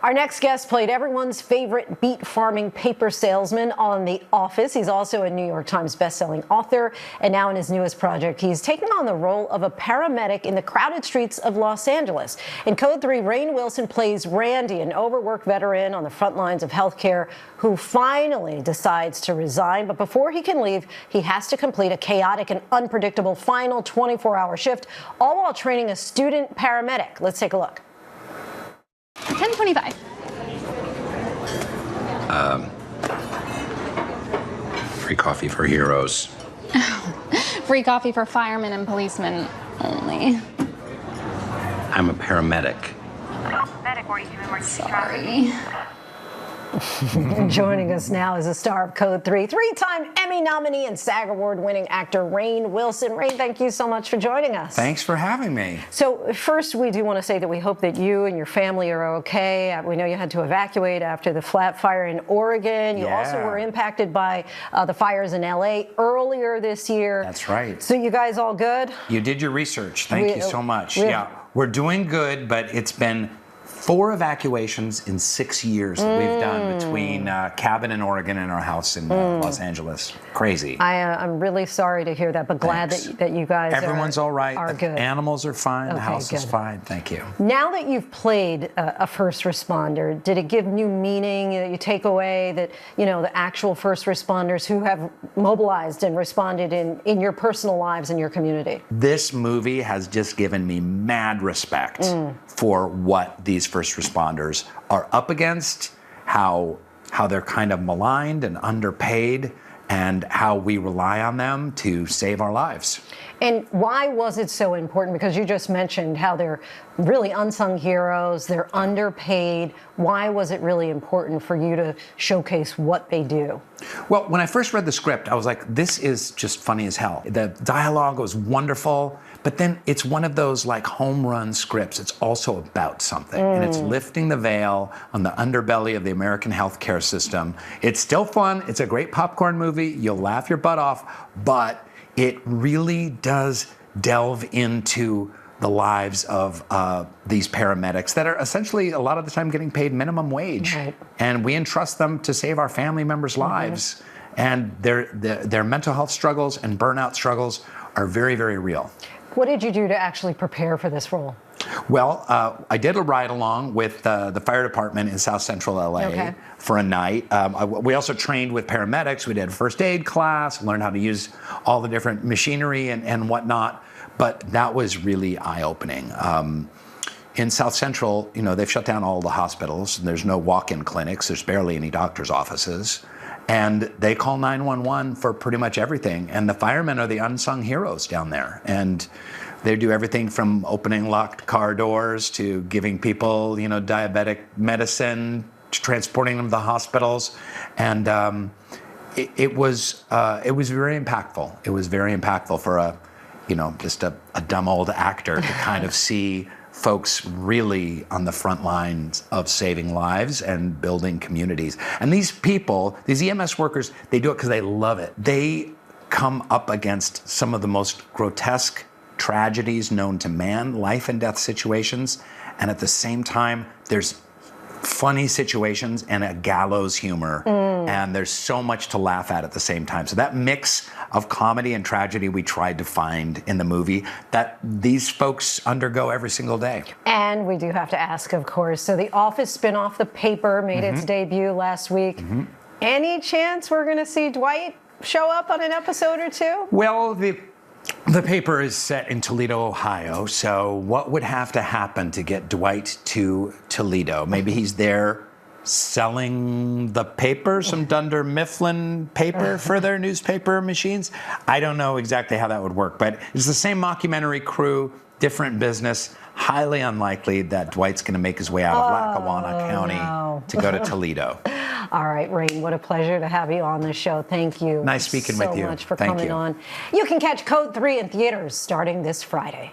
Our next guest played everyone's favorite beet farming paper salesman on The Office. He's also a New York Times bestselling author, and now in his newest project, he's taken on the role of a paramedic in the crowded streets of Los Angeles. In Code 3, Rainn Wilson plays Randy, an overworked veteran on the front lines of healthcare who finally decides to resign. But before he can leave, he has to complete a chaotic and unpredictable final 24-hour shift, all while training a student paramedic. Let's take a look. 10:25. Free coffee for heroes. Free coffee for firemen and policemen only. I'm a paramedic. Sorry. Joining us now is a star of Code 3, three-time Emmy nominee and SAG Award-winning actor Rainn Wilson. Rainn, thank you so much for joining us. Thanks for having me. So first, we do want to say that we hope that you and your family are okay. We know you had to evacuate after the flat fire in Oregon. You also were impacted by the fires in LA earlier this year. That's right. So you guys all good? You did your research. Thank you so much. We're doing good, but it's been 4 evacuations in 6 years that we've done between cabin in Oregon and our house in Los Angeles. Crazy. I'm really sorry to hear that, but glad that you guys Everyone's all right. Are good. Animals are fine. Okay, the house is good. fine. Thank you. Now that you've played a first responder, did it give new meaning that you take away that, you know, the actual first responders who have mobilized and responded in your personal lives and your community? This movie has just given me mad respect for what these first responders are up against, how they're kind of maligned and underpaid, and how we rely on them to save our lives. And why was it so important? Because you just mentioned how they're really unsung heroes, they're underpaid. Why was it really important for you to showcase what they do? Well, when I first read the script, I was like, this is just funny as hell. The dialogue was wonderful, but then it's one of those like home run scripts. It's also about something, and it's lifting the veil on the underbelly of the American healthcare system. It's still fun. It's a great popcorn movie. You'll laugh your butt off, but it really does delve into the lives of these paramedics that are essentially a lot of the time getting paid minimum wage. Right. And we entrust them to save our family members' lives. And their mental health struggles and burnout struggles are very, very real. What did you do to actually prepare for this role? Well, I did a ride along with the fire department in South Central LA for a night. We also trained with paramedics. We did a first aid class, learned how to use all the different machinery and whatnot. But that was really eye-opening. In South Central, you know, they've shut down all the hospitals. There's no walk-in clinics. There's barely any doctor's offices. And they call 911 for pretty much everything. And the firemen are the unsung heroes down there. And they do everything from opening locked car doors to giving people, you know, diabetic medicine, to transporting them to the hospitals. And it was very impactful. It was very impactful for just a dumb old actor to kind of see folks really on the front lines of saving lives and building communities. And these people, these EMS workers, they do it because they love it. They come up against some of the most grotesque tragedies known to man, life and death situations, and at the same time, there's funny situations and a gallows humor, and there's so much to laugh at the same time. So that mix of comedy and tragedy we tried to find in the movie that these folks undergo every single day. And we do have to ask, of course, so The Office spinoff, The Paper, made its debut last week. Any chance we're going to see Dwight show up on an episode or two? Well, the paper is set in Toledo, Ohio, so what would have to happen to get Dwight to Toledo? Maybe he's there selling the paper, some Dunder Mifflin paper for their newspaper machines. I don't know exactly how that would work, but it's the same mockumentary crew, different business. Highly unlikely that Dwight's going to make his way out of Lackawanna County to go to Toledo. All right, Rainn, what a pleasure to have you on the show. Thank you Nice speaking with you. so much for Thank coming you. on. You can catch Code 3 in theaters starting this Friday.